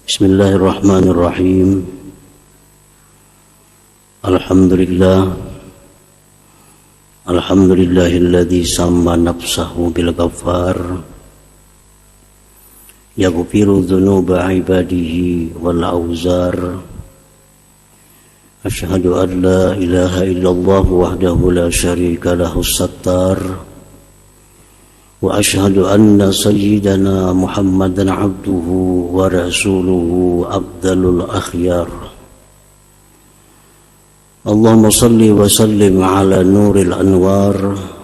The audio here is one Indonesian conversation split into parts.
Bismillahirrahmanirrahim. Alhamdulillahilladzi samma nafsahu bil ghaffar yaghfiru dzunuba ibadihi wal auzar. Asyhadu an la ilaha illallah wahdahu la syarika lahu sattar. Wa asyhadu anna sayyidana Muhammadan abduhu wa rasuluhu afdalul akhyar. Allahumma salli wa sallim ala nuril anwar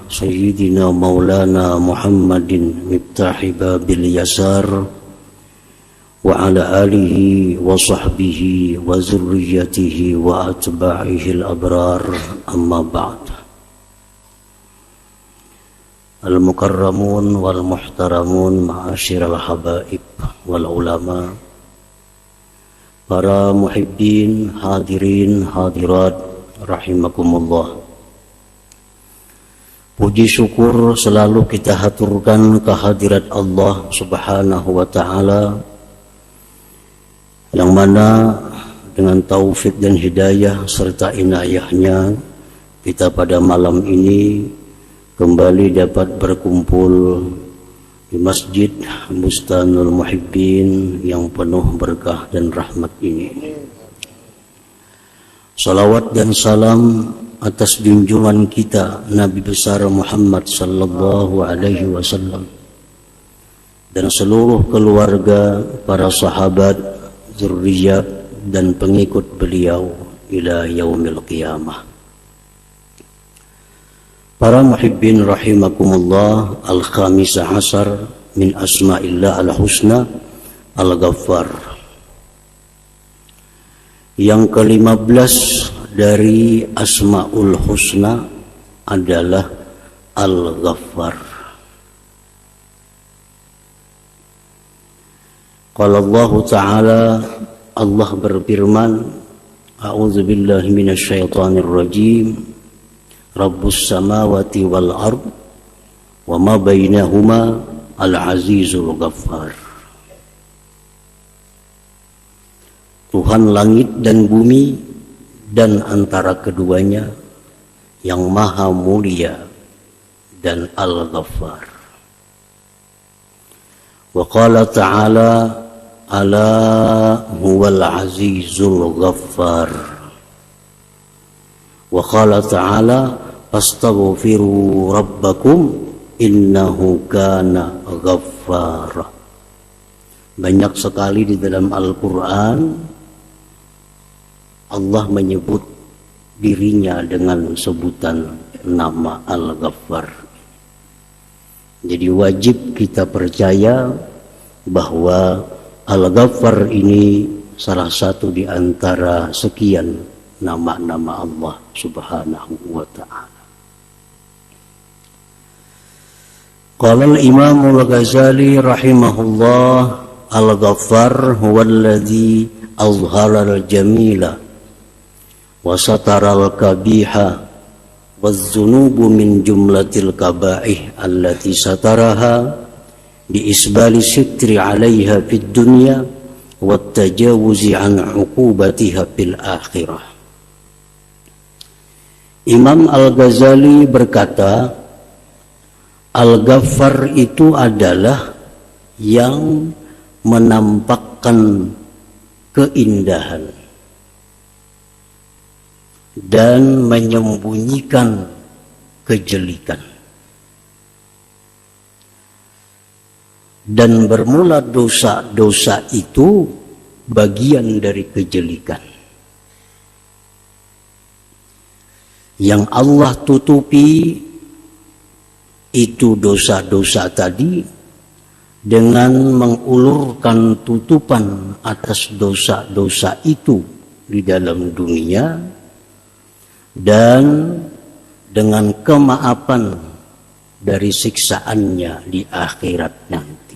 sayyidina maulana Muhammadin miftahi babil yasar wa ala alihi wa sahbihi wa zurriyatihi wa atba'ihi al-abrar, amma ba'd. Al-mukarramun wal muhtaramun ma'asyiral habaib wal ulama, para muhibbin, hadirin, hadirat rahimakumullah. Puji syukur selalu kita haturkan kehadirat Allah subhanahu wa ta'ala, yang mana dengan taufik dan hidayah serta inayahnya kita pada malam ini kembali dapat berkumpul di Masjid Bustanul Muhibbin yang penuh berkah dan rahmat ini. Salawat dan salam atas junjungan kita Nabi besar Muhammad sallallahu alaihi wasallam dan seluruh keluarga, para sahabat, zurriyat dan pengikut beliau ila yaumil qiyamah. Para muhibbin rahimakumullah, al-khamisah asar min asma'illah al-husna al-ghaffar. Yang ke-15 dari asma'ul husna adalah al-ghaffar. Qala Allah Ta'ala, Allah berfirman, a'udzu billahi minasyaitonir rajim, Rabbus samawati wal ard wa ma bainahuma al-azizul ghaffar. Tuhan langit dan bumi dan antara keduanya yang maha mulia dan al-ghaffar. Wa qala ta'ala, ala huwal azizul ghaffar. Wa qala ta'ala, astaghfiru rabbakum innahu kana ghaffara. Banyak sekali di dalam Al-Quran Allah menyebut dirinya dengan sebutan nama Al-Ghaffar. Jadi wajib kita percaya bahwa Al-Ghaffar ini salah satu di antara sekian nama-nama Allah subhanahu wa ta'ala. Qala al-Imam al-Ghazali rahimahullah, al-Ghaffar huwa alladhi azhara al-jamila wa satara al-kabiha waz-zunubu min jumlatil kaba'ih allati sataraha bi isbali sitri 'alaiha fid dunya wa tajawuzi an 'uqubatiha fil akhirah. Imam Al-Ghazali berkata, Al-Ghaffar itu adalah yang menampakkan keindahan dan menyembunyikan kejelikan. Dan bermula dosa-dosa itu bagian dari kejelikan. Yang Allah tutupi itu dosa-dosa tadi dengan mengulurkan tutupan atas dosa-dosa itu di dalam dunia dan dengan kemaafan dari siksaannya di akhirat nanti.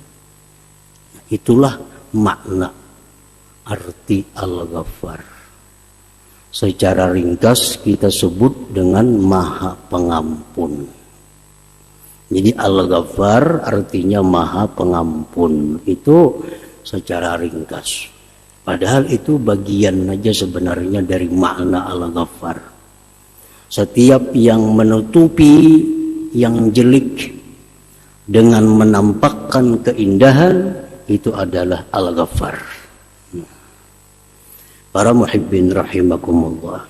Itulah makna arti Al-Ghaffar. Secara ringkas kita sebut dengan Maha Pengampun. Jadi Al-Ghaffar artinya Maha Pengampun. Itu secara ringkas. Padahal itu bagian aja sebenarnya dari makna Al-Ghaffar. Setiap yang menutupi yang jelek dengan menampakkan keindahan, itu adalah Al-Ghaffar. Para muhibbin rahimakumullah.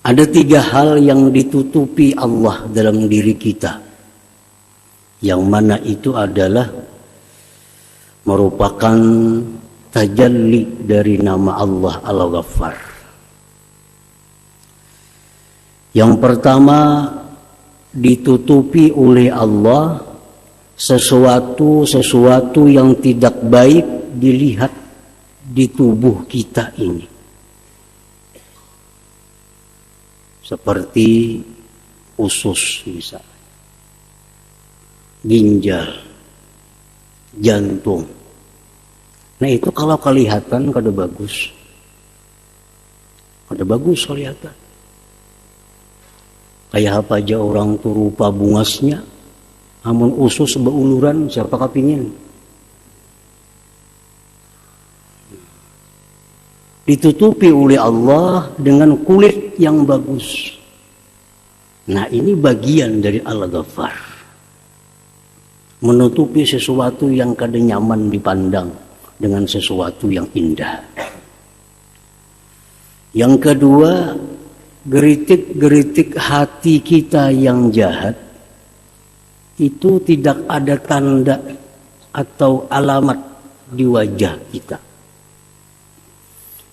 Ada 3 hal yang ditutupi Allah dalam diri kita, yang mana itu adalah merupakan tajalli dari nama Allah Al-Ghaffar. Yang pertama, ditutupi oleh Allah sesuatu yang tidak baik dilihat di tubuh kita ini. Seperti usus misalnya, ginjal, jantung. Nah itu kalau kelihatan kada bagus. Kada bagus kelihatan. Kayak apa aja orang tuh rupa bungasnya, amun usus beuluran, siapa kepingin? Ditutupi oleh Allah dengan kulit yang bagus. Nah ini bagian dari Al-Ghaffar. Menutupi sesuatu yang kada nyaman dipandang dengan sesuatu yang indah. Yang kedua, geritik-geritik hati kita yang jahat itu tidak ada tanda atau alamat di wajah kita.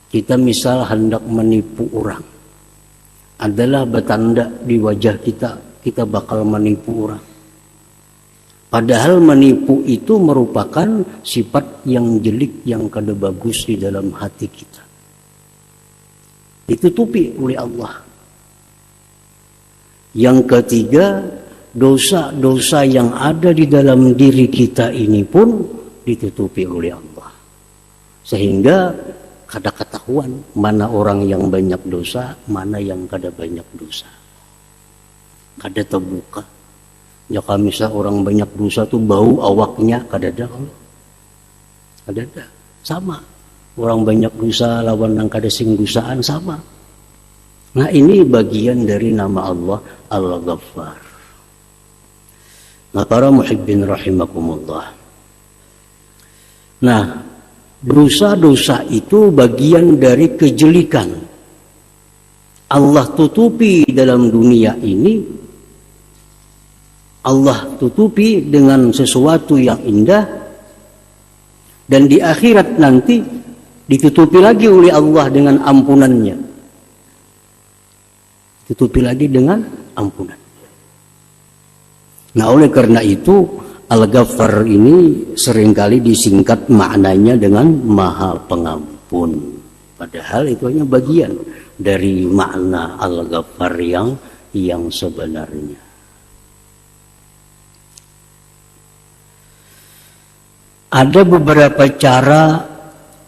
Kita misal hendak menipu orang, adalah bertanda di wajah kita, kita bakal menipu orang. Padahal menipu itu merupakan sifat yang jelek, yang kada bagus di dalam hati kita. Ditutupi oleh Allah. Yang ketiga, dosa-dosa yang ada di dalam diri kita ini pun ditutupi oleh Allah. Sehingga kada ketahuan mana orang yang banyak dosa, mana yang kada banyak dosa. Kada terbuka. Jika misal orang banyak dosa tuh bau awaknya kada ada. Kada ada. Sama. Orang banyak dosa lawan yang kada sing dosaan sama. Nah ini bagian dari nama Allah Al-Ghaffar. Nah para muhibbin rahimakumullah. Nah dosa-dosa itu bagian dari kejelikan. Allah tutupi dalam dunia ini. Allah tutupi dengan sesuatu yang indah. Dan di akhirat nanti ditutupi lagi oleh Allah dengan ampunannya. Tutupi lagi dengan ampunan. Nah oleh karena itu Al-Ghaffar ini seringkali disingkat maknanya dengan Maha Pengampun. Padahal itu hanya bagian dari makna Al-Ghaffar yang sebenarnya. Ada beberapa cara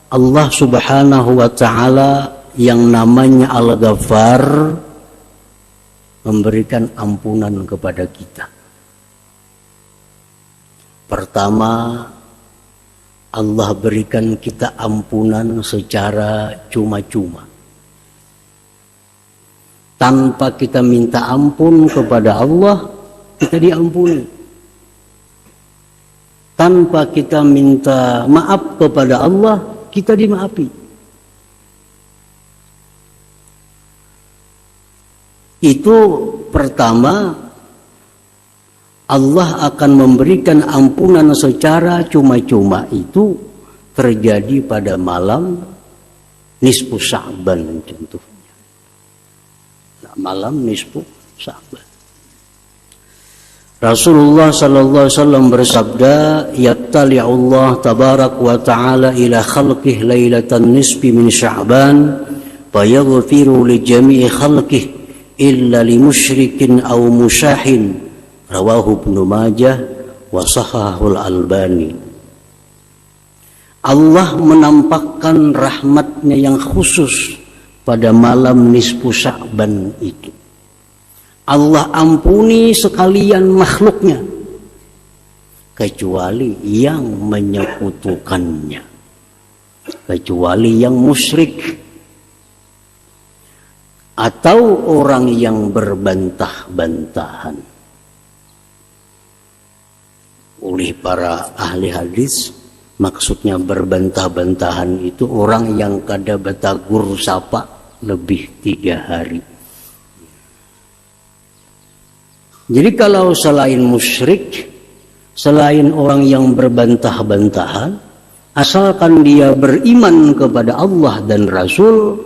Allah Subhanahu wa Ta'ala yang namanya Al-Ghaffar memberikan ampunan kepada kita. Pertama, Allah berikan kita ampunan secara cuma-cuma. Tanpa kita minta ampun kepada Allah, kita diampuni. Tanpa kita minta maaf kepada Allah, kita dimaafi. Itu pertama, Allah akan memberikan ampunan secara cuma-cuma itu terjadi pada malam nisfu Sya'ban contohnya. Nah, malam nisfu Sya'ban. Rasulullah sallallahu alaihi wasallam bersabda, "Yattali'ullah tabarak wa ta'ala ila khalqihi lailatan nisfi min Sya'ban, fayaghfiru li jami'i khalqihi illa li musyrikin aw musyahin." Rawahu Ibnu Majah wa Shahahul Albani. Allah menampakkan rahmatnya yang khusus pada malam nisfu Sya'ban itu. Allah ampuni sekalian makhluknya kecuali yang menyekutukannya. kecuali yang musyrik atau orang yang berbantah-bantahan. Oleh para ahli hadis, maksudnya berbantah-bantahan itu orang yang kada batagur sapa lebih 3 hari. Jadi kalau selain musyrik, selain orang yang berbantah-bantahan, asalkan dia beriman kepada Allah dan Rasul,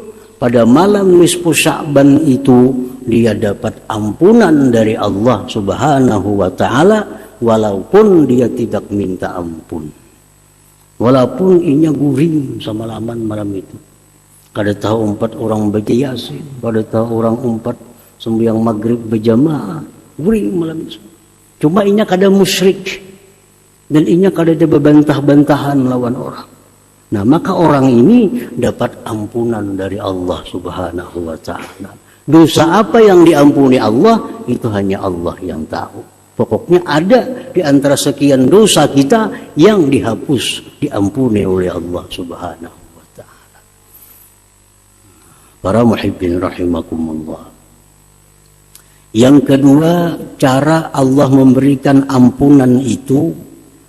pada malam nisfu Sya'ban itu dia dapat ampunan dari Allah Subhanahu wa ta'ala, walaupun dia tidak minta ampun. Walaupun inya guring semalaman malam itu. Kada tahu 4 orang baca Yasin, kada tahu orang 4 sembahyang maghrib berjamaah, guring malam itu. Cuma inya kada musyrik dan inya kada ada bantah-bantahan lawan orang. Nah, maka orang ini dapat ampunan dari Allah Subhanahu wa ta'ala. Dosa apa yang diampuni Allah, itu hanya Allah yang tahu. Pokoknya ada di antara sekian dosa kita yang dihapus, diampuni oleh Allah Subhanahu wa ta'ala. Para muhibbin rahimakumullah. Yang kedua, cara Allah memberikan ampunan itu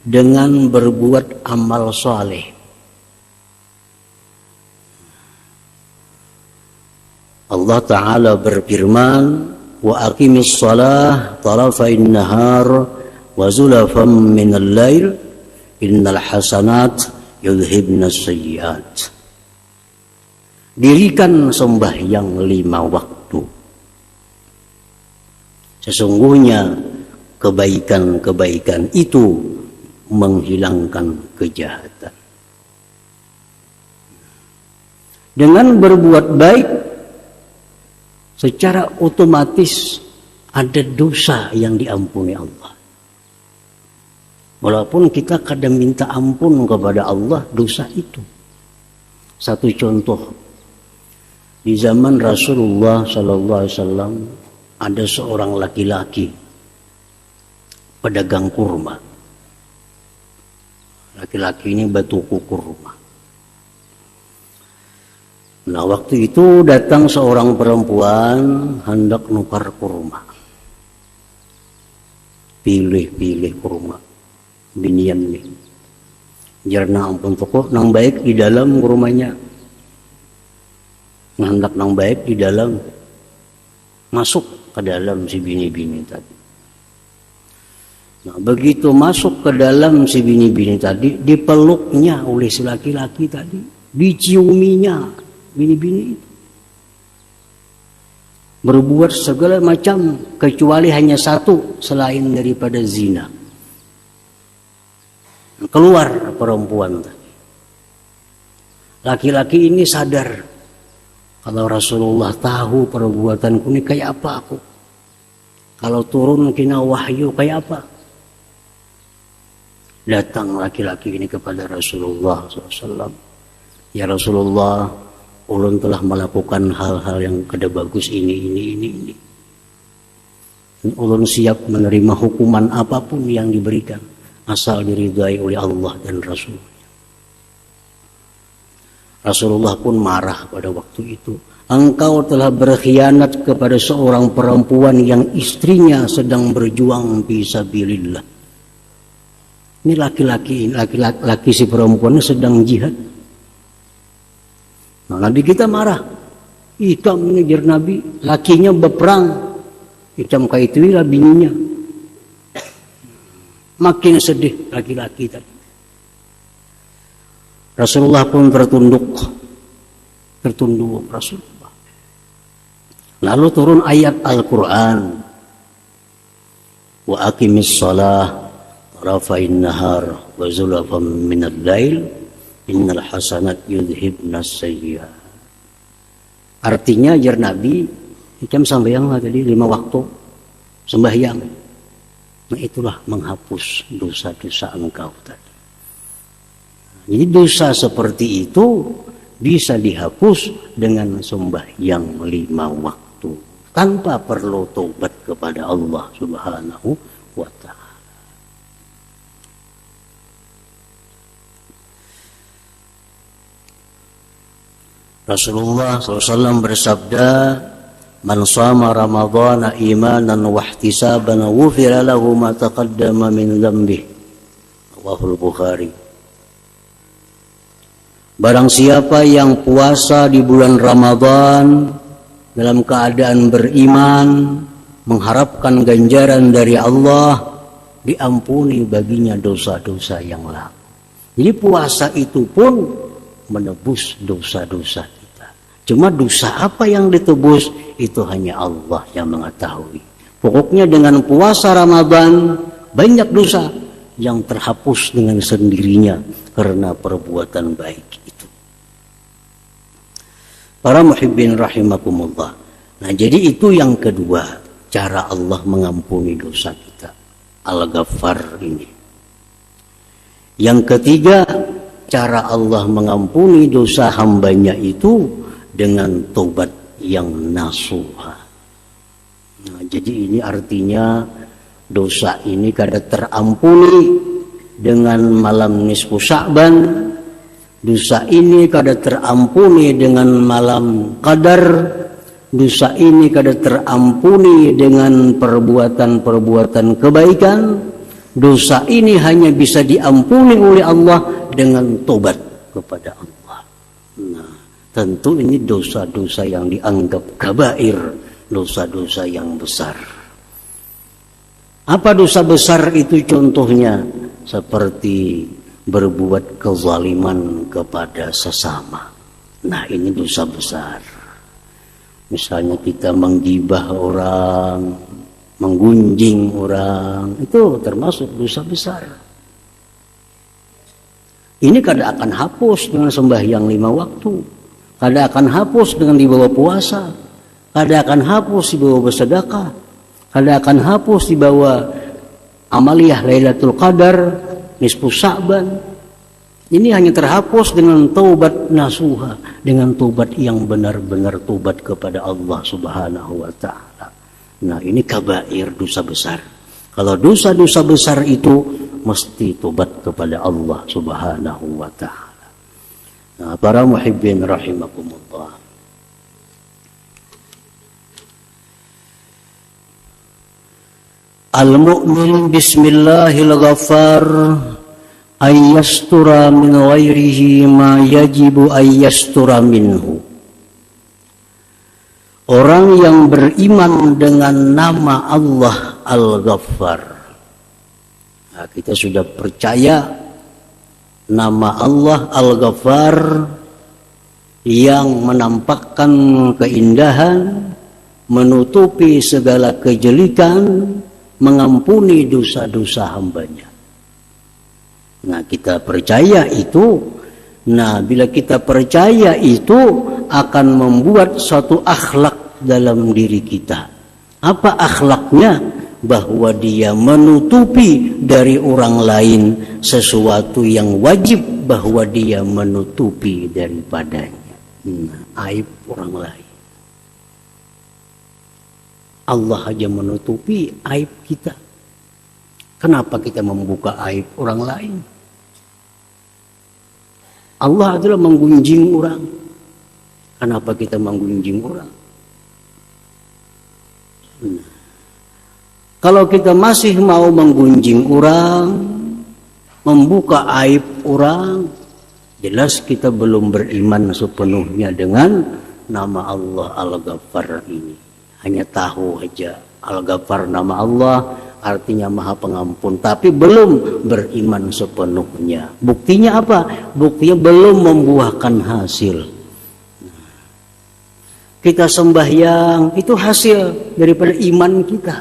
dengan berbuat amal saleh. Allah Ta'ala berfirman, wa aqimis salah tarafain nahar wa zulafam minal lail innal hasanat yudhibnas sayyiat. Dirikan sembahyang 5 waktu. Sesungguhnya kebaikan-kebaikan itu menghilangkan kejahatan. Dengan berbuat baik, secara otomatis ada dosa yang diampuni Allah. Walaupun kita kadang minta ampun kepada Allah dosa itu. Satu contoh, di zaman Rasulullah SAW ada seorang laki-laki pedagang kurma. Laki-laki ini batuku kurma. Nah, waktu itu datang seorang perempuan hendak nukar kurma. Pilih kurma. Binian nih. Jarna ampun pokok nang baik di dalam kurmanya. Hendak nang baik di dalam. Masuk ke dalam si bini-bini tadi. Nah, begitu masuk ke dalam si bini-bini tadi, dipeluknya oleh si laki-laki tadi, diciuminya bini-bini itu. Berbuat segala macam kecuali hanya satu selain daripada zina. Keluar perempuan tadi. Laki-laki ini sadar, kalau Rasulullah tahu perbuatanku ini kayak apa aku. Kalau turun kena wahyu kayak apa. Datang laki-laki ini kepada Rasulullah SAW. Ya Rasulullah, ulun telah melakukan hal-hal yang kada bagus ini. Ulun siap menerima hukuman apapun yang diberikan, asal diridai oleh Allah dan Rasul. Rasulullah pun marah pada waktu itu. Engkau telah berkhianat kepada seorang perempuan yang istrinya sedang berjuang fisabilillah. Ini laki-laki si perempuannya sedang jihad. Nah, Nabi kita marah. Hitam mengejar Nabi, lakinya berperang. Hitam kayak itu lah bininya. Makin sedih laki-laki tadi. Rasulullah pun tertunduk Rasulullah. Lalu turun ayat Al-Quran. Wa aqimis salah tarafain nahar wa zulafam minal lail innal hasanat yudhibnas sayyi'at. Artinya jar Nabi, macam sembahyang tadi 5 waktu sembahyang. Nah, itulah menghapus dosa-dosa engkau tadi. Jadi dosa seperti itu bisa dihapus dengan sembahyang 5 waktu tanpa perlu taubat kepada Allah Subhanahu wa ta'ala. Rasulullah SAW bersabda, "Man shama Ramadhana imanan wa ihtisaban ghufira lahu ma taqaddama min dhanbihi." Rahul Bukhari. Barang siapa yang puasa di bulan Ramadan dalam keadaan beriman, mengharapkan ganjaran dari Allah, diampuni baginya dosa-dosa yang lalu. Jadi puasa itu pun menebus dosa-dosa kita. Cuma dosa apa yang ditebus itu hanya Allah yang mengetahui. Pokoknya dengan puasa Ramadan banyak dosa yang terhapus dengan sendirinya karena perbuatan baik itu. Para muhibbin rahimakumullah. Nah, jadi itu yang kedua, cara Allah mengampuni dosa kita. Al-Ghaffar ini. Yang ketiga, cara Allah mengampuni dosa hambanya itu dengan taubat yang nasuha. Nah, jadi ini artinya dosa ini kada terampuni dengan malam nisfu Sya'ban. Dosa ini kada terampuni dengan malam Qadar. Dosa ini kada terampuni dengan perbuatan-perbuatan kebaikan. Dosa ini hanya bisa diampuni oleh Allah dengan tobat kepada Allah. Nah, tentu ini dosa-dosa yang dianggap kabair, dosa-dosa yang besar. Apa dosa besar itu contohnya? Seperti berbuat kezaliman kepada sesama. Nah, ini dosa besar. Misalnya kita menggibah orang, menggunjing orang, itu termasuk dosa besar. Ini kada akan hapus dengan sembahyang 5 waktu, kada akan hapus dengan dibawa puasa, kada akan hapus dibawa bersedekah, kada akan hapus dibawa amaliyah Lailatul Qadar, nisfu Sya'ban. Ini hanya terhapus dengan taubat nasuha, dengan taubat yang benar-benar taubat kepada Allah Subhanahu wa taala. Nah, ini kabair, dosa besar. Kalau dosa-dosa besar itu mesti taubat kepada Allah Subhanahu wa taala. Nah, para muhibbin rahimakumullah. Al-mu'min bismillahil ghaffar ayyastura min ghairihi ma yajibu ayyastura minhu. Orang yang beriman dengan nama Allah Al-Ghaffar. Nah, kita sudah percaya nama Allah Al-Ghaffar yang menampakkan keindahan, menutupi segala kejelekan, mengampuni dosa-dosa hambanya. Nah, kita percaya itu. Nah, bila kita percaya itu akan membuat suatu akhlak dalam diri kita. Apa akhlaknya? Bahwa dia menutupi dari orang lain sesuatu yang wajib bahwa dia menutupi daripadanya. Nah, aib orang lain. Allah aja menutupi aib kita. Kenapa kita membuka aib orang lain? Allah adalah menggunjing orang. Kenapa kita menggunjing orang? Kalau kita masih mau menggunjing orang, membuka aib orang, jelas kita belum beriman sepenuhnya dengan nama Allah Al-Ghaffar ini. Hanya tahu aja Al-Ghaffar nama Allah, artinya Maha Pengampun, tapi belum beriman sepenuhnya. Buktinya apa? Buktinya belum membuahkan hasil. Kita sembahyang itu hasil daripada iman kita.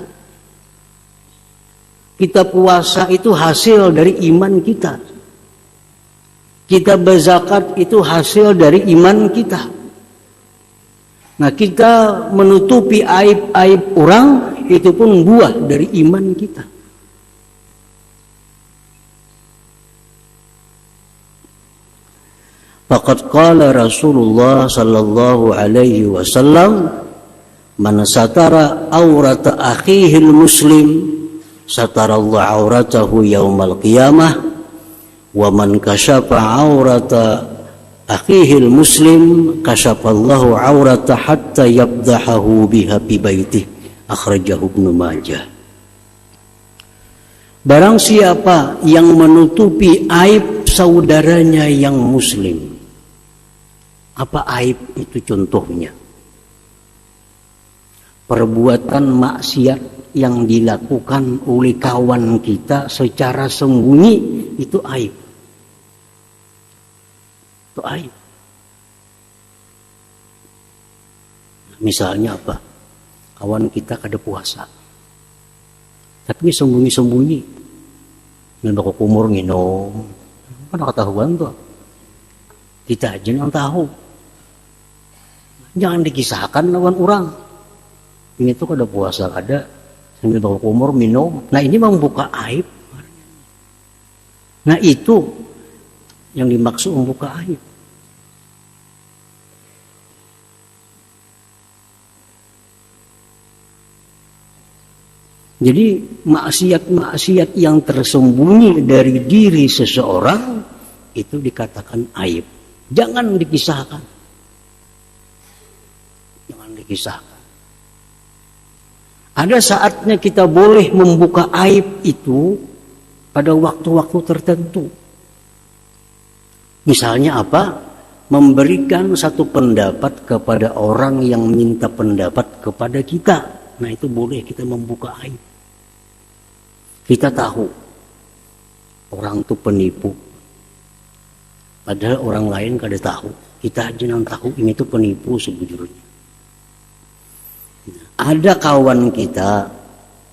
Kita puasa itu hasil dari iman kita. Kita berzakat itu hasil dari iman kita. Nah, kita menutupi aib-aib orang itu pun buah dari iman kita. Faqad qala Rasulullah sallallahu alaihi wasallam, "Man satara aurata akhihil muslim, satarallahu auratahu yaumal qiyamah, wa man kashafa aurata akhihil muslim kasyafallahu aurata hatta yabdahahu biha bi baitih, akhrajahu Ibnu Majah. Barang siapa yang menutupi aib saudaranya yang muslim. Apa aib itu contohnya? Perbuatan maksiat yang dilakukan oleh kawan kita secara sembunyi, itu aib. Itu aib. Misalnya apa? Kawan kita kada puasa, tapi sembunyi-sembunyi nembak kumur nginum, kan ketahuan tuh. Kita aja yang tahu. Jangan dikisahkan lawan orang. Ini tuh kada puasa, kada sambil bawa kumur minum. Nah ini membuka aib. Nah itu yang dimaksud membuka aib. Jadi maksiat-maksiat yang tersembunyi dari diri seseorang itu dikatakan aib. Jangan dikisahkan. Jangan dikisahkan. Ada saatnya kita boleh membuka aib itu pada waktu-waktu tertentu. Misalnya apa? Memberikan satu pendapat kepada orang yang minta pendapat kepada kita. Nah itu boleh kita membuka aib. Kita tahu orang itu penipu, padahal orang lain kada tahu. Kita aja yang tahu ini itu penipu sebujurnya. Ada kawan kita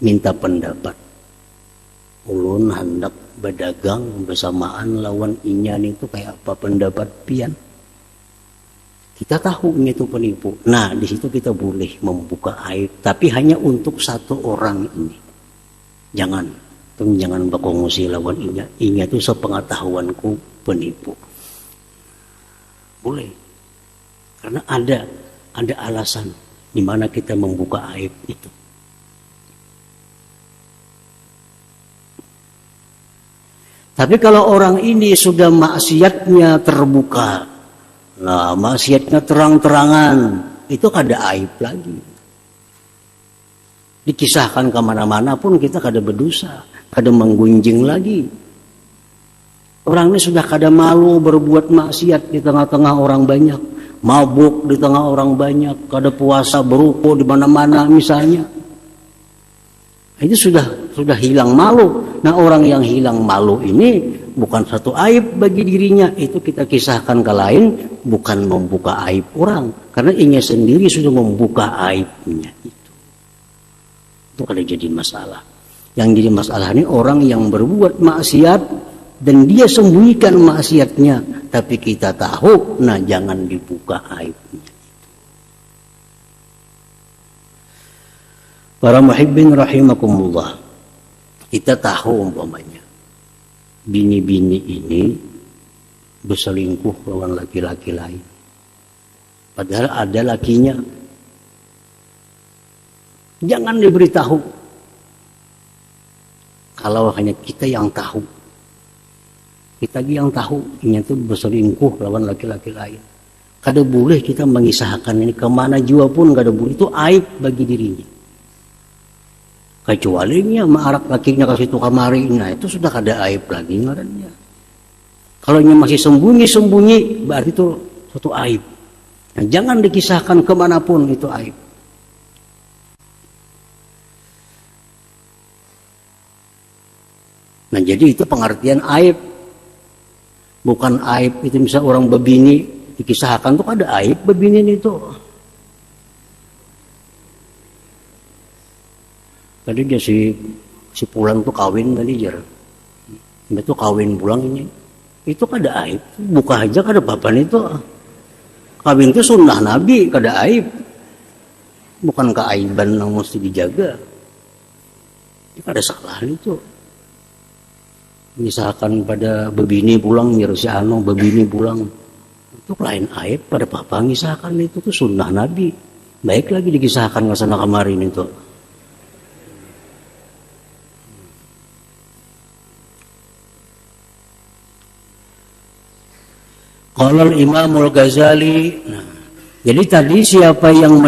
minta pendapat, ulun hendak berdagang bersamaan lawan inyan itu kayak apa pendapat pian. Kita tahu ini itu penipu. Nah di situ kita boleh membuka aib, tapi hanya untuk satu orang ini. Jangan berkongsi lawan inya. Inya itu sepengetahuanku penipu. Boleh. Karena ada alasan di mana kita membuka aib itu. Tapi kalau orang ini sudah maksiatnya terbuka, nah maksiatnya terang-terangan, itu kada aib lagi. Dikisahkan kemana-mana pun kita kada berdosa, kada menggunjing lagi. Orang ini sudah kada malu berbuat maksiat di tengah-tengah orang banyak, mabuk di tengah orang banyak, kada puasa berukul di mana-mana misalnya. Itu sudah hilang malu. Nah orang yang hilang malu ini bukan satu aib bagi dirinya, itu kita kisahkan ke lain, bukan membuka aib orang, karena inya sendiri sudah membuka aibnya itu kada jadi masalah. Yang jadi masalah ini orang yang berbuat maksiat dan dia sembunyikan maksiatnya, tapi kita tahu, nah jangan dibuka aibnya. Para muhibbin rahimakumullah, kita tahu umpamanya bini-bini ini berselingkuh lawan laki-laki lain, padahal ada lakinya. Jangan diberitahu. Kalau hanya kita yang tahu, kita yang tahu ini tuh berselingkuh lawan laki-laki lain, kada boleh kita mengisahkan ini kemana jua pun, kada boleh. Itu aib bagi dirinya. Kecuali nya maarak lakinya ke situ kamari, nah itu sudah kada aib lagi ngarannya. Kalau nya masih sembunyi-sembunyi, berarti itu suatu aib. Nah, jangan dikisahkan kemanapun, itu aib. Nah jadi itu pengertian aib. Bukan aib itu misal orang bebini dikisahkan tuh ada aib bebini itu. Tadi dia si pulang tuh kawin tadi jar. Itu kawin pulang ini. Itu kada aib. Buka aja kada papan itu. Kawin itu sunnah Nabi, kada aib. Bukan keaiban yang mesti dijaga. Itu kada salah itu. Misalkan pada bebini pulang, si anu bebini pulang, itu lain aib. Pada papa ngisahkan itu tuh sunnah Nabi. Baik lagi dikisahkan ke sana kemarin itu. Qala al-Imamul Ghazali. Jadi tadi siapa yang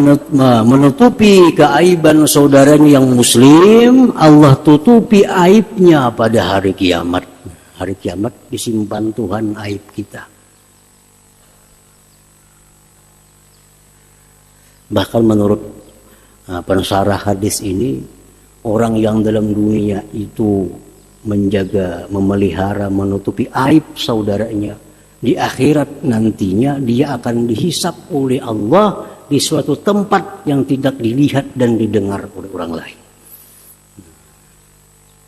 menutupi keaiban saudaranya yang muslim, Allah tutupi aibnya pada hari kiamat. Hari kiamat disimpan Tuhan aib kita. Bahkan menurut pensarah hadis ini, orang yang dalam dunia itu menjaga, memelihara, menutupi aib saudaranya, di akhirat nantinya dia akan dihisap oleh Allah di suatu tempat yang tidak dilihat dan didengar oleh orang lain.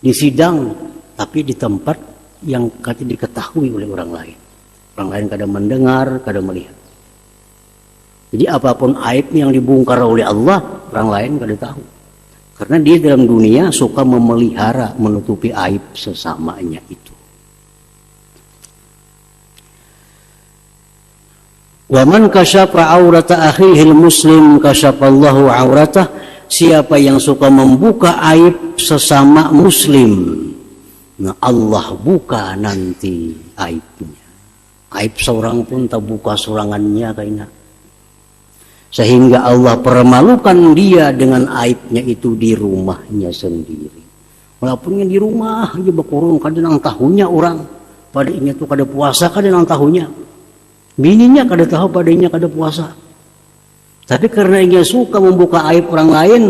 Di sidang, tapi di tempat yang tidak diketahui oleh orang lain. Orang lain kadang mendengar, kadang melihat. Jadi apapun aib yang dibongkar oleh Allah, orang lain kadang tahu. Karena dia dalam dunia suka memelihara, menutupi aib sesamanya itu. Wa man kasyafa aurata akhihil muslim kasyafallahu auratah. Siapa yang suka membuka aib sesama muslim, nah Allah buka nanti aibnya. Aib seorang pun tak buka sorangannya kayaknya. Sehingga Allah permalukan dia dengan aibnya itu di rumahnya sendiri. Walaupun di rumah aja berkurung kadang tahunya orang. Pada ingat tuh kada puasa kadang tahunya. Bininya kada tahu padanya kada puasa. Tapi karena dia suka membuka aib orang lain,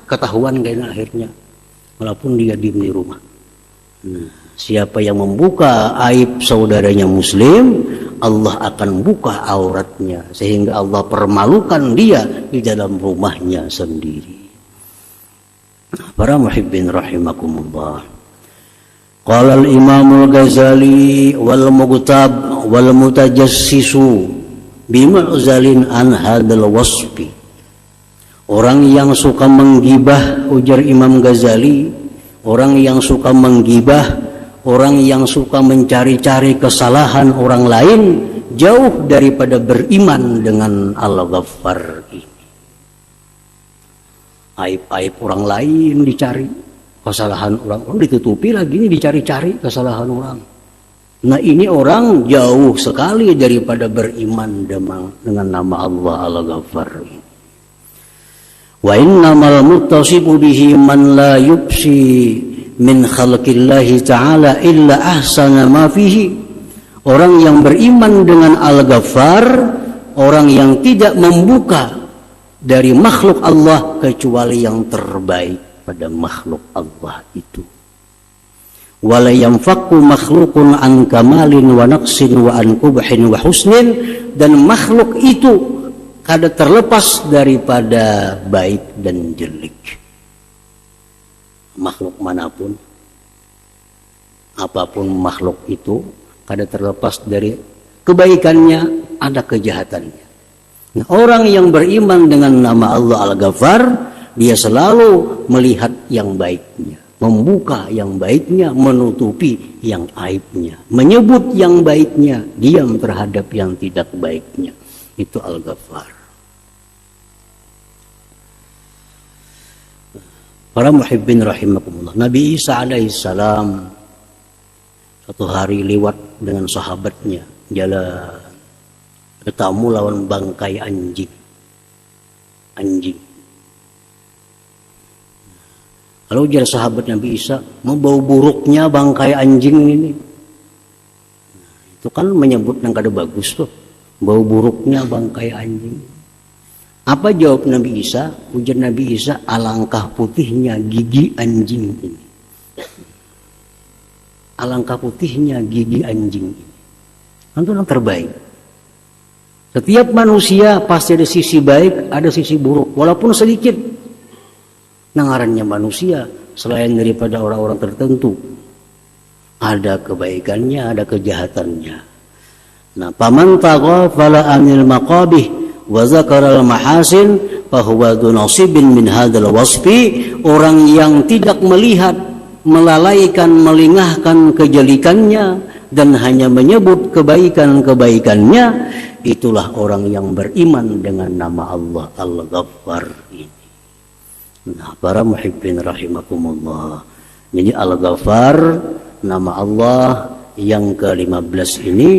ketahuan kayaknya akhirnya. Walaupun dia diam di rumah. Nah, siapa yang membuka aib saudaranya muslim, Allah akan buka auratnya. Sehingga Allah permalukan dia di dalam rumahnya sendiri. Para muhibbin rahimakumullah. Qala al-Imamul Ghazali wal mughtab wal mutajassisu bimu'zalin an hadzal wasfi. Orang yang suka menggibah, ujar Imam Ghazali, orang yang suka menggibah, orang yang suka mencari-cari kesalahan orang lain, jauh daripada beriman dengan Al-Ghaffar ini. Aib-aib orang lain dicari, kesalahan orang ditutupi lagi, ini dicari-cari kesalahan orang. Nah ini orang jauh sekali daripada beriman dengan nama Allah Al-Ghaffar ini. Wa innamal muttasibu bihi man la yubsi min khalqillahi ta'ala illa ahsana ma fihi. Orang yang beriman dengan Al-Ghaffar, orang yang tidak membuka dari makhluk Allah kecuali yang terbaik pada makhluk Allah itu. Wala yanfaqu makhluqun an kamalin wa naqsin wa an qubhin wa husnin. Dan makhluk itu kada terlepas daripada baik dan jelek. Makhluk manapun, apapun makhluk itu, kada terlepas dari kebaikannya, ada kejahatannya. Nah, orang yang beriman dengan nama Allah Al-Ghaffar, dia selalu melihat yang baiknya, membuka yang baiknya, menutupi yang aibnya, menyebut yang baiknya, diam terhadap yang tidak baiknya. Itu Al-Ghaffar. Para muhibbin rahimakumullah. Nabi Isa alaihissalam satu hari lewat dengan sahabatnya, jalan, ketemu lawan bangkai anjing. Lalu jadi sahabat Nabi Isa, mau bau buruknya bangkai anjing ini. Itu kan menyebut yang kada bagus tuh. Bau buruknya bangkai anjing. Apa jawab Nabi Isa? Ujar Nabi Isa, alangkah putihnya gigi anjing ini. Alangkah putihnya gigi anjing ini. Itu yang terbaik. Setiap manusia pasti ada sisi baik, ada sisi buruk, walaupun sedikit. Nangarannya manusia selain daripada orang-orang tertentu, ada kebaikannya, ada kejahatannya. Nah, paman taghafala anil maqabih wa zakaral mahasin fahuwa dzu nasibin min hadzal wasfi. Orang yang tidak melihat, melalaikan, melingahkan kejelikannya dan hanya menyebut kebaikan-kebaikannya, itulah orang yang beriman dengan nama Allah Al-Ghaffar ini. Nah, para muhibbin rahimakumullah. Jadi Al-Ghaffar, nama Allah yang ke-15 ini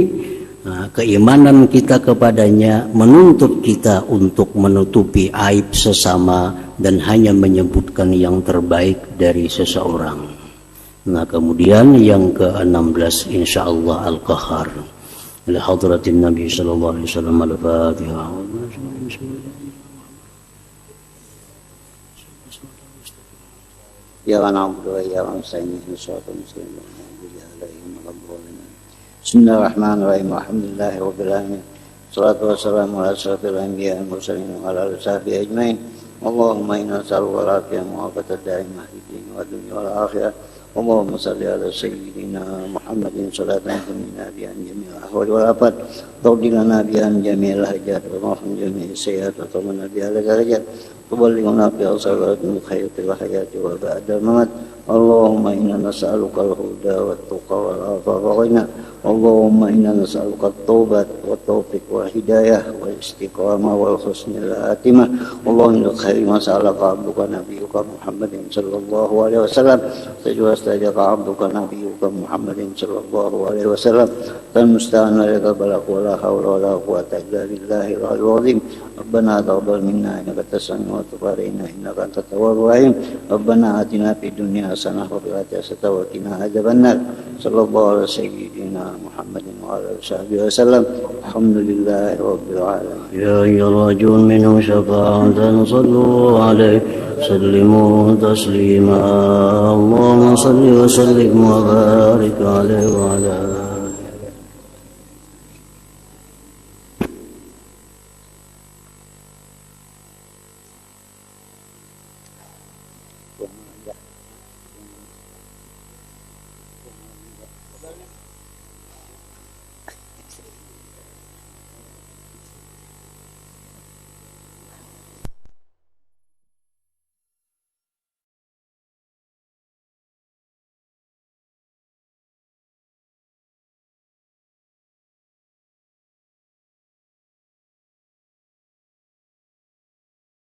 Nah, keimanan kita kepadanya menuntut kita untuk menutupi aib sesama dan hanya menyebutkan yang terbaik dari seseorang. Nah, kemudian yang ke-16 insyaallah Al-Qahhar. Ila hadratin Nabi sallallahu alaihi wasallam al-Fatihah. Ya na'budu wa ya nasta'in ihdinas siratal mustaqim. Bismillahirrahmanirrahim. Alhamdulillahi rabbil alamin. Shalatu wassalamu ala asyrafil anbiya'i wal mursalin wa ala alihi washabihi ajmain. Allahumma inna nas'aluka al-afiyata wa al-afata da'imah fid din wa dunya wal akhirah. Allahumma salli ala sayyidina Muhammadin salatan tunjina biha jami'al ahwal wal afat. Tawdi lana biha jami'al hajat wa mahfum jami'is sayyi'at wa tamana biha al-darajat. Tuballighuna bi asalatil khairati wa hayati wa ba'dal mamat. Allahumma inna nas'aluka al-huda wat tuqa wal afafa wal ghina. Allahumma inna nas'aluka at-taubat wat taufiq wal hidayah wal istiqamah wal husnul khatimah. Allahumma khairi ma sa'alaka 'abduka nabiyyuka Muhammadin sallallahu alaihi wasallam. Tajawazaka 'abduka nabiyyuka Muhammadin sallallahu alaihi wasallam. Tan musta'an laka balaq wa la haula wa la quwwata illa billahil aliyyil azim. Rabbana taqabbal minna innaka antas samiul 'alim innaka antat tawwabur rahim. Rabbana atina fid dunya hasanah wa fil akhirati hasanah wa qina adzabannar. Sallallahu alaihi sayyidina Muhammadin wa ala alihi wasallam. Alhamdulillahi rabbil alamin. Ya ayyuhal minhum syafa'atan sallu alaihi sallimu taslima. Allahumma salli wa sallim wa barik alaihi wa ala